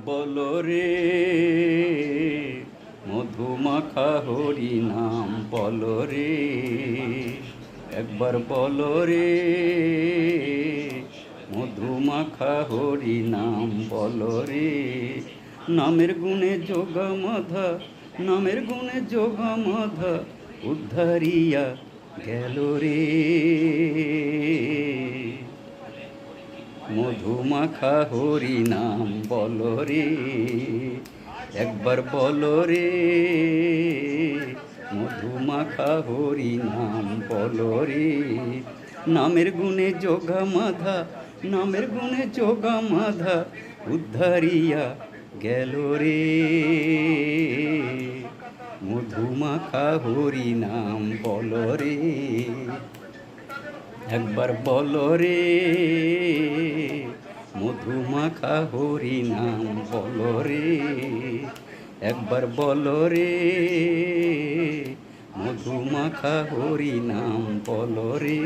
বলো রে মধুমাখা হরি নাম বলো রে, একবার বলো রে মধুমাখা হরি নাম বলো রে। নামের গুণে যোগা মাধা, নামের গুণে যোগা মাধা উদ্ধারিয়া গেল রে। মধুমাখা হরি নাম বলো রে, একবার বলো রে মধুমাখা হরি নাম বলো রে। নামের গুণে যোগা মাধা, নামের গুণে যোগা মাধা উদ্ধারিয়া গেল রে। মধুমাখা হরি নাম বলো রে, একবার বলো রে মধুমাখা হরি নাম বলো রে, একবার বলো রে মধুমাখা হরি নাম বলো রে।